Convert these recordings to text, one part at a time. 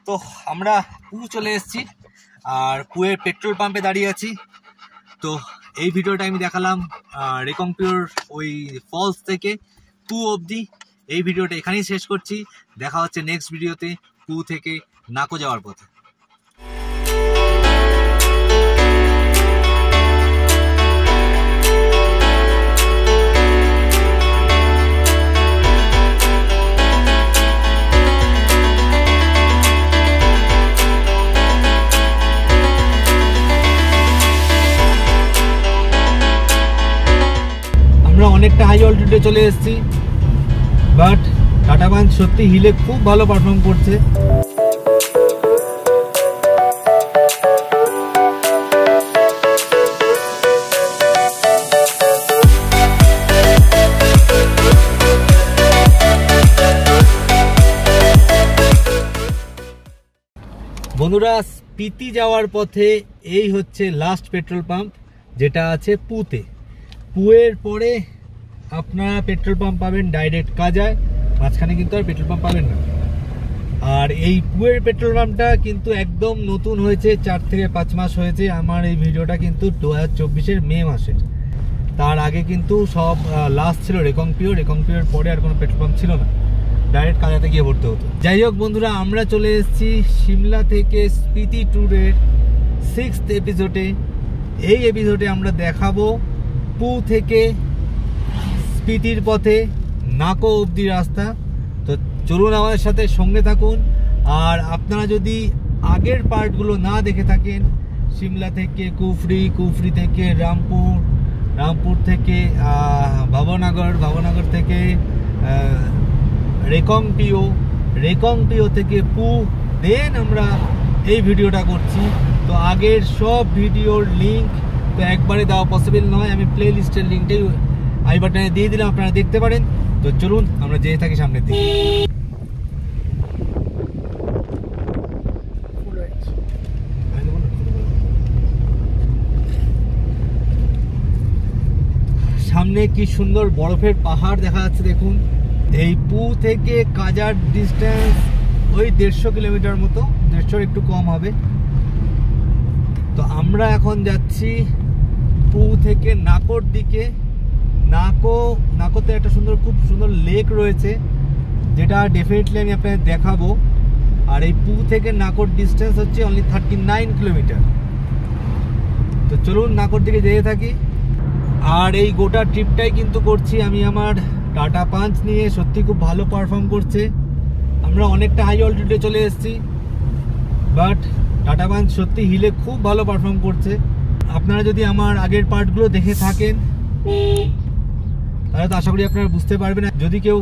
তো আমরা পু চলে এসেছি আর পুয়ের পেট্রোল পাম্পে দাঁড়িয়ে আছি। তো এই ভিডিওটা আমি দেখালাম রেকংপিওর ওই ফলস থেকে পু অবধি। এই ভিডিওটা এখানেই শেষ করছি। দেখা হচ্ছে নেক্সট ভিডিওতে পু থেকে নাকো যাওয়ার পথে। আমরা অনেকটা হাই অল্টিটিউডে চলে এসেছি, বাট টাটা পাঞ্চ সত্যি হিলে খুব ভালো পারফর্ম করছে। বন্ধুরা, স্পিতি যাওয়ার পথে এই হচ্ছে লাস্ট পেট্রোল পাম্প, যেটা আছে পুতে। পুয়ের পরে আপনারা পেট্রোল পাম্প পাবেন ডাইরেক্ট কাজায়, মাঝখানে কিন্তু আর পেট্রোল পাম্প পাবেন না। আর এই পুয়ের পেট্রোল পাম্পটা কিন্তু একদম নতুন হয়েছে, 4 থেকে 5 মাস হয়েছে। আমার এই ভিডিওটা কিন্তু 2024-এর মে মাসের। তার আগে কিন্তু সব লাস্ট ছিল রেকংপিওর পরে আর কোনো পেট্রোল পাম্প ছিল না, ডাইরেক্ট কাজাতে গিয়ে ভরতে হতো। যাই হোক বন্ধুরা, আমরা চলে এসেছি সিমলা থেকে স্পিতি ট্যুরের 6th এপিসোডে। এই এপিসোডে আমরা দেখাবো পু থেকে স্পিতির পথে নাকো অবধি রাস্তা। তো চলুন আমাদের সাথে সঙ্গে থাকুন। আর আপনারা যদি আগের পার্টগুলো না দেখে থাকেন, সিমলা থেকে কুফরি থেকে রামপুর থেকে ভাবনগর থেকে রেকংপিও থেকে পু, দেন আমরা এই ভিডিওটা করছি। তো আগের সব ভিডিওর লিঙ্ক তো একবারে দেওয়া পসিবল নয়, আমি প্লে লিস্টের লিঙ্কটাই আই বাটনে দিয়ে দিলাম, আপনারা দেখতে পারেন। তো চলুন আমরা যেতে থাকি সামনের দিকে। সামনে কি সুন্দর বরফের পাহাড় দেখা যাচ্ছে দেখুন। এই পু থেকে কাজার ডিস্টেন্স ওই 150 কিলোমিটার মতো, 150 একটু কম হবে। তো আমরা এখন যাচ্ছি পু থেকে নাকোর দিকে। নাকোতে একটা খুব সুন্দর লেক রয়েছে, যেটা ডেফিনেটলি আমি আপনাদের দেখাবো। আর এই পু থেকে নাকোর ডিস্টেন্স হচ্ছে অনলি 39 কিলোমিটার। তো চলুন নাকোর দিকে যেতে থাকি। আর এই গোটা ট্রিপটাই কিন্তু করছি আমি আমার টাটা পাঞ্চ নিয়ে, সত্যি খুব ভালো পারফর্ম করছে। আমরা অনেকটা হাই অল্টিটিউডে চলে এসেছি, বাট টাটা পাঞ্চ সত্যি হিলে খুব ভালো পারফর্ম করছে। আপনারা যদি আমার আগের পার্টগুলো দেখে থাকেন তাহলে তো আশা করি আপনারা বুঝতে পারবেন। যদি কেউ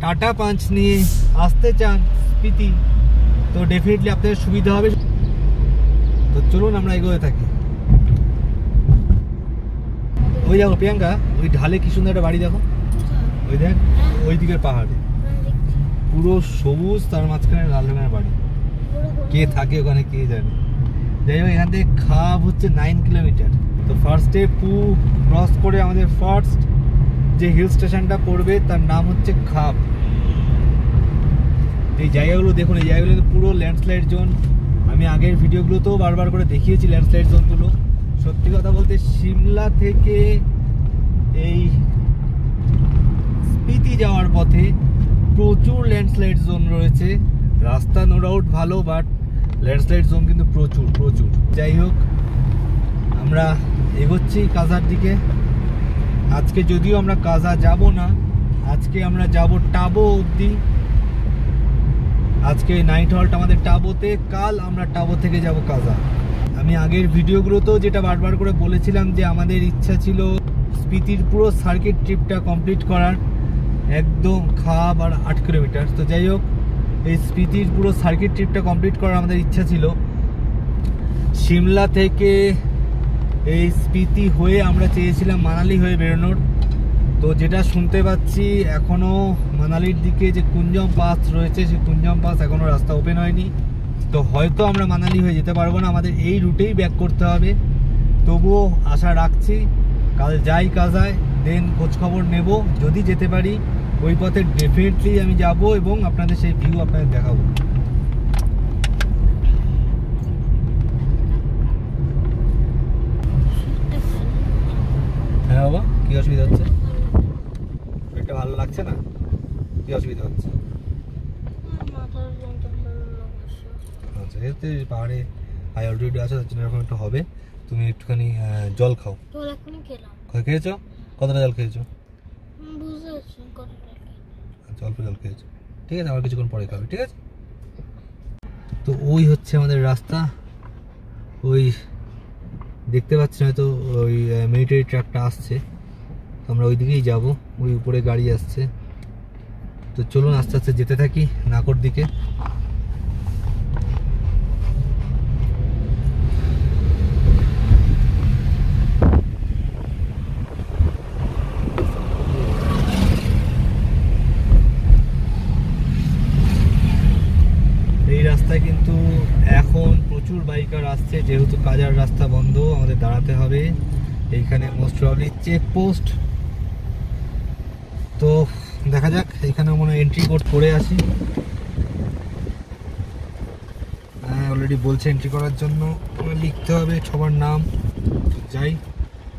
টাটা পাঞ্চ নিয়ে আসতে চান স্পিতি, তো ডেফিনেটলি আপনাদের সুবিধা হবে। তো চলুন আমরা এগোতে থাকি। ওই দেখো প্রিয়াঙ্কা, ওই ঢালে কি সুন্দর একটা বাড়ি দেখো, ওই দেখ ওই দিকের পাহাড়ে পুরো সবুজ, তার মাঝখানে লাল রঙের বাড়ি। কে থাকে ওখানে কে জানে। যাই হোক, এখান থেকে খাব হচ্ছে 9 কিলোমিটার। তো ফার্স্টে পু ক্রস করে আমাদের ফার্স্ট যে হিল স্টেশনটা পড়বে তার নাম হচ্ছে খাব। এই জায়গাগুলো দেখুন, এই জায়গাগুলো পুরো ল্যান্ডস্লাইড জোন। আমি আগের ভিডিওগুলোতেও বারবার করে দেখিয়েছি ল্যান্ডস্লাইড জোনগুলো। সত্যি কথা বলতে সিমলা থেকে এই স্পিতি যাওয়ার পথে প্রচুর ল্যান্ডস্লাইড জোন রয়েছে। রাস্তা নো ডাউট ভালো, বাট ল্যান্ডস্লাইড জোন কিন্তু প্রচুর। যাই হোক, আমরা এগোচ্ছি কাজার দিকে। আজকে যদিও আমরা কাজা যাব না, আজকে আমরা যাব টাবো অবধি। আজকে নাইট হল্ট আমাদের টাবোতে, কাল আমরা টাবো থেকে যাব কাজা। আমি আগের ভিডিওগুলোতেও যেটা বারবার করে বলেছিলাম যে আমাদের ইচ্ছা ছিল স্পিতির পুরো সার্কিট ট্রিপটা কমপ্লিট করার, একদম খাব আর 8 কিলোমিটার। তো যাই হোক, এই স্পিতির পুরো সার্কিট ট্রিপটা কমপ্লিট করার আমাদের ইচ্ছা ছিল। সিমলা থেকে এই স্পিতি হয়ে আমরা চেয়েছিলাম মানালি হয়ে বেরোনোর। তো যেটা শুনতে পাচ্ছি এখনও মানালির দিকে যে কুঞ্জম পাস রয়েছে, সেই কুঞ্জম পাস এখনও রাস্তা ওপেন হয়নি। তো হয়তো আমরা মানালি হয়ে যেতে পারবো না, আমাদের এই রুটেই ব্যাক করতে হবে। তবুও আশা রাখছি কাল যাই কাজায়, দেন খোঁজখবর নেব। যদি যেতে পারি ওই পথে ডেফিনেটলি আমি যাব এবং আপনাদের সেই ভিউ আপনাদের দেখাবো। যেহেতু পাহাড়ে হাই অল্টিটিউডে আছে তার জন্য এরকম একটু হবে। তুমি একটুখানি জল খাও। খেয়েছো? কতটা জল খেয়েছো? অল্প জল খেয়েছো, ঠিক আছে, আবার কিছুক্ষণ পরে খাবে, ঠিক আছে। তো ওই হচ্ছে আমাদের রাস্তা, ওই দেখতে পাচ্ছি হয়তো ওই মিলিটারি ট্রাকটা আসছে, আমরা ওই দিকেই যাবো, ওই উপরে গাড়ি আসছে। তো চলুন আস্তে আস্তে যেতে থাকি নাকর দিকে। এই রাস্তায় কিন্তু এখন প্রচুর বাইকার আসছে, যেহেতু কাজার রাস্তা বন্ধ, আমাদের দাঁড়াতে হবে এইখানে, মোস্ট প্রবাবলি চেকপোস্ট। তো দেখা যাক, এখানে মনে এন্ট্রি কোড করে আসি। হ্যাঁ, অলরেডি বলছে এন্ট্রি করার জন্য লিখতে হবে সবার নাম। যাই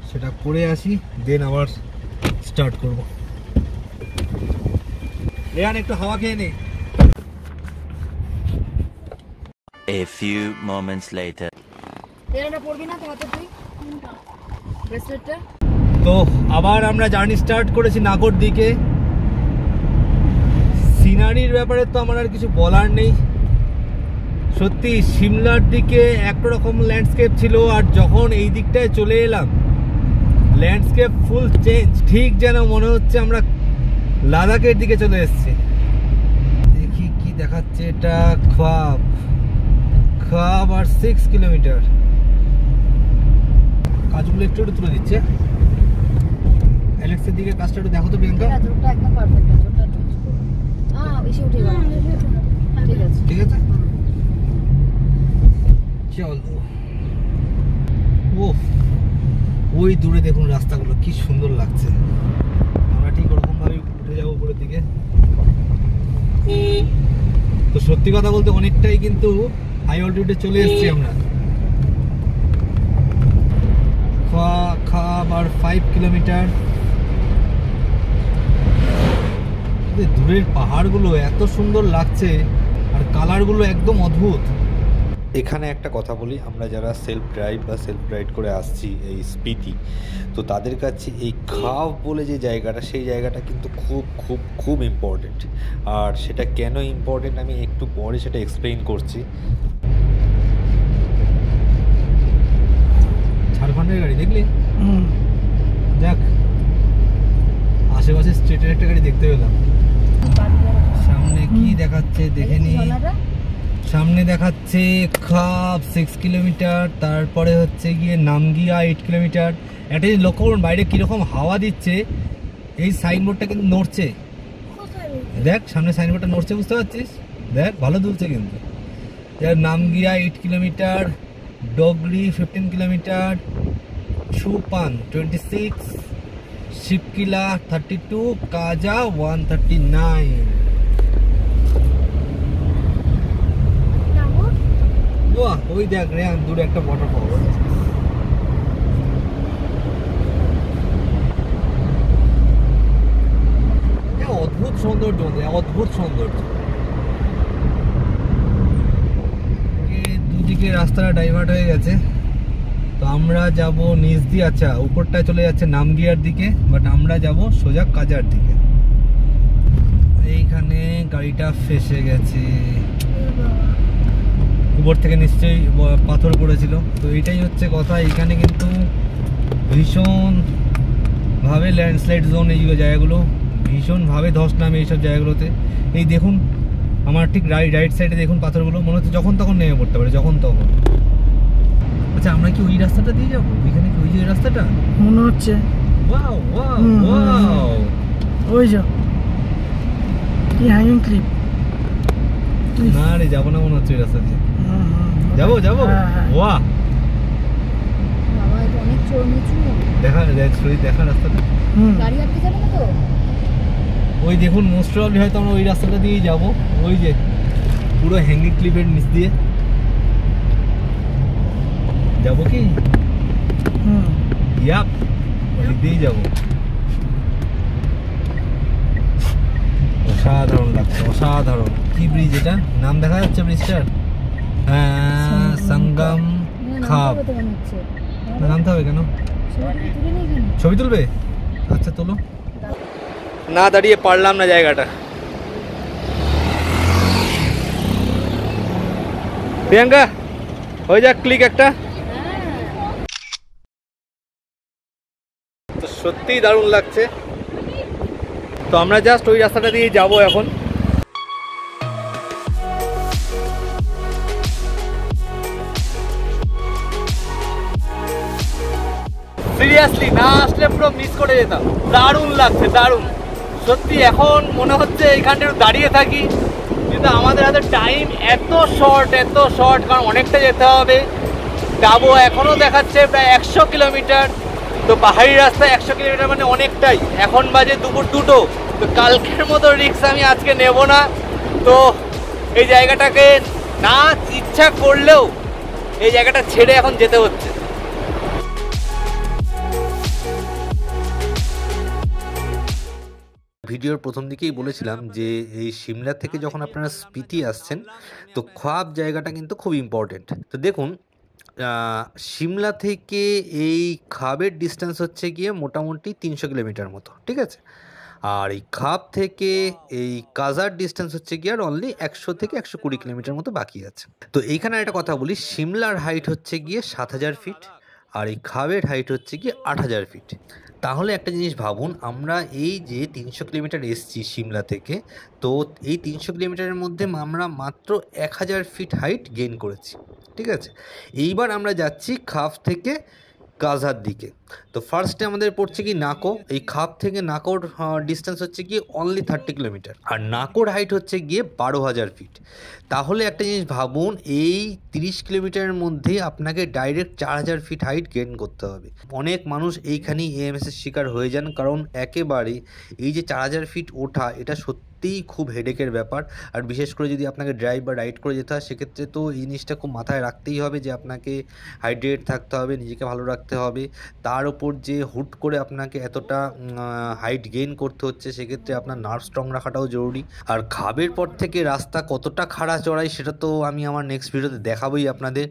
সেটা করে আসি, দেন আবার স্টার্ট করব। রেহান একটু হাওয়া খেয়ে নে। A few moments later. তো আবার আমরা জার্নি স্টার্ট করেছি নাগর দিকে। সিনারির ব্যাপারে তো আমার আর কিছু বলার নেই, সত্যি সিমলার দিকে একরকম ল্যান্ডস্কেপ ছিল, আর যখন এই দিকটায় চলে এলাম ল্যান্ডস্কেপ ফুল চেঞ্জ, ঠিক যেন মনে হচ্ছে আমরা লাদাখের দিকে চলে এসেছি। দেখি কি দেখাচ্ছে এটা, খাব আর 6 কিলোমিটার। কাজগুলো একটু একটু তুলে দিচ্ছে। অ্যালেক্সের দিকে কাজটা একটু দেখো তো প্রিয়াঙ্কা। একদম পারফেক্ট আছে, ওটা চুজ করো। বেশি উঠে গেল, ঠিক আছে, ঠিক আছে, চলো। ও ওই দূরে দেখুন রাস্তাগুলো কি সুন্দর লাগছে। আমরা ঠিক ওরকম ভাবে উঠে যাবো উপরের দিকে। তো সত্যি কথা বলতে অনেকটাই কিন্তু হাই অল্টিটিউডে চলে এসেছি আমরা। খাব আর 5 কিলোমিটার। দূরের পাহাড়গুলো এত সুন্দর লাগছে, আর কালারগুলো একদম অদ্ভুত। এখানে একটা কথা বলি, আমরা যারা সেলফ ড্রাইভ বা সেলফ রাইড করে আসছি এই স্পিতি, তো তাদের কাছে এই খাব বলে যে জায়গাটা, সেই জায়গাটা কিন্তু খুব খুব খুব ইম্পর্টেন্ট। আর সেটা কেন ইম্পর্টেন্ট আমি একটু পরে সেটা এক্সপ্লেইন করছি। ঝাড়খণ্ডের গাড়ি দেখলি? দেখ আশেপাশে স্ট্রিটের একটা গাড়ি দেখতে পেলাম। সামনে কি দেখাচ্ছে দেখে নি। সামনে দেখাচ্ছে খাব 6 কিলোমিটার, তারপরে হচ্ছে গিয়ে নামগিয়া 8 কিলোমিটার। একটা জিনিস লক্ষ্য করুন বাইরে কিরকম হাওয়া দিচ্ছে, এই সাইনবোর্ডটা কিন্তু নড়ছে। দেখ সামনে সাইনবোর্ডটা নড়ছে, বুঝতে পারছিস? দেখ ভালো দুলছে কিন্তু। নামগিয়া 8 কিলোমিটার, ডগরি 15 কিলোমিটার, সুপান 26, শিবকিলা 32, কাজা 139। ওই দেখ রে দূরে একটা ওয়াটারফল। অদ্ভুত সৌন্দর্য, অদ্ভুত সৌন্দর্য। দুদিকে রাস্তাটা ডাইভার্ট হয়ে গেছে, তো আমরা যাব নিচ দিয়ে। আচ্ছা উপরটায় চলে যাচ্ছে নামগিয়ার দিকে, বাট আমরা যাব সোজা কাজার দিকে। এইখানে গাড়িটা ফেসে গেছে, উপর থেকে নিশ্চয়ই পাথর পড়েছিল। তো এইটাই হচ্ছে কথা, এখানে কিন্তু ভীষণ ভাবে ল্যান্ডস্লাইড জোন, এই জায়গাগুলো ভীষণভাবে ধস নামে এইসব জায়গাগুলোতে। এই দেখুন আমার ঠিক রাইট সাইডে দেখুন পাথরগুলো, মনে হচ্ছে যখন তখন নেমে পড়তে পারে, যখন তখন। আচ্ছা আমরা কি ওই রাস্তাটা দিয়ে যাবো? ওইখানে কি ওই যে রাস্তাটা মনে হচ্ছে? ওয়াও ওয়াও ওয়াও, ওই যা কি হ্যাঙ্গিং ক্লিপ। না রে যাবো না মনে হচ্ছে ওই রাস্তা দিয়ে। যাবো যাবো, ওয়াহ বাবা এটা অনেক চোর নিচু। দেখা দেখা রাস্তাটা, গাড়ি আটকে যাবে না তো? ওই দেখুন মোস্ট প্রবাবলি হয়তো আমরা ওই রাস্তাটা দিয়েই যাবো, ওই যে পুরো হ্যাঙ্গিং ক্লিপের নিচ দিয়ে যাবো কি? ইয়াপ, ওই দিয়েই যাবো। অসাধারণ লাগছে, অসাধারণ। কি ব্রিজ এটা? নাম দেখা যাচ্ছে ব্রিজটার? সঙ্গম খাব। নামতে হবে কেন? ছবি তুলবে? আচ্ছা তোলো। না দাঁড়িয়ে পারলাম না জায়গাটা। প্রিয়াঙ্কা হয়ে যাক ক্লিক একটা। তো সত্যিই দারুণ লাগছে। তো আমরা জাস্ট ওই রাস্তাটা দিয়ে যাবো এখন। সিরিয়াসলি না আসলে পুরো মিস করে যেতাম। দারুণ লাগছে, দারুণ সত্যি। এখন মনে হচ্ছে এইখানটা একটু দাঁড়িয়ে থাকি, কিন্তু আমাদের হাতে টাইম এত শর্ট, কারণ অনেকটা যেতে হবে। যাবো এখনও দেখাচ্ছে প্রায় 100 কিলোমিটার। তো পাহাড়ি রাস্তায় 100 কিলোমিটার মানে অনেকটাই। এখন বাজে দুপুর 2টো। তো কালকের মতো রিস্ক আমি আজকে নেব না। তো এই জায়গাটাকে না ইচ্ছা করলেও এই জায়গাটা ছেড়ে এখন যেতে হচ্ছে। ভিডিওর প্রথম দিকেই বলেছিলাম যে এই সিমলা থেকে যখন আপনারা স্পিতি আসছেন তো খাব জায়গাটা কিন্তু খুব ইম্পর্টেন্ট। তো দেখুন সিমলা থেকে এই খাবের ডিস্টেন্স হচ্ছে গিয়ে মোটামুটি 300 কিলোমিটার মতো, ঠিক আছে। আর এই খাব থেকে এই কাজার ডিস্টেন্স হচ্ছে গিয়ে আর অনলি 100 থেকে 120 কিলোমিটার মতো বাকি আছে। তো এইখানে একটা কথা বলি, সিমলার হাইট হচ্ছে গিয়ে 7000 ফিট আর এই খাবের হাইট হচ্ছে গিয়ে 8000 ফিট। তাহলে একটা জিনিস ভাবুন, আমরা এই যে 300 কিলোমিটার এসছি সিমলা থেকে, তো এই 300 কিলোমিটারের মধ্যে আমরা মাত্র 1000 ফিট হাইট গেইন করেছি, ঠিক আছে। এইবার আমরা যাচ্ছি খাব থেকে কাজার দিকে। তো ফার্স্টে আমাদের পড়ছে কি নাকো। এই খাব থেকে নাকোর ডিস্টেন্স হচ্ছে গিয়ে অনলি 30 কিলোমিটার আর নাকোর হাইট হচ্ছে গিয়ে 12,000 ফিট। তাহলে একটা জিনিস ভাবুন, এই 30 কিলোমিটারের মধ্যে আপনাকে ডাইরেক্ট 4000 ফিট হাইট গেইন করতে হবে। অনেক মানুষ এইখানেই এএমএসের শিকার হয়ে যান, কারণ একেবারে এই যে 4000 ফিট ওঠা এটা সত্যিই খুব হেডেকের ব্যাপার। আর বিশেষ করে যদি আপনাকে ড্রাইভ বা রাইড করে যেতে হয় সেক্ষেত্রে তো এই জিনিসটা খুব মাথায় রাখতেই হবে যে আপনাকে হাইড্রেট থাকতে হবে, নিজেকে ভালো রাখতে হবে। তার ওপর যে হুট করে আপনাকে এতটা হাইট গেইন করতে হচ্ছে, সেক্ষেত্রে আপনার নার্ভ স্ট্রং রাখাটাও জরুরি। আর খাবের পর থেকে রাস্তা কতটা খাড়া চড়াই সেটা তো আমি আমার নেক্সট ভিডিওতে দেখাবোই আপনাদের।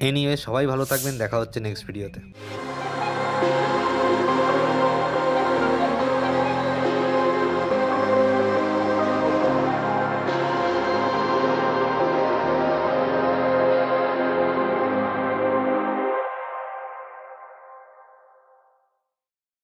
এনিওয়ে সবাই ভালো থাকবেন, দেখা হচ্ছে নেক্সট ভিডিওতে।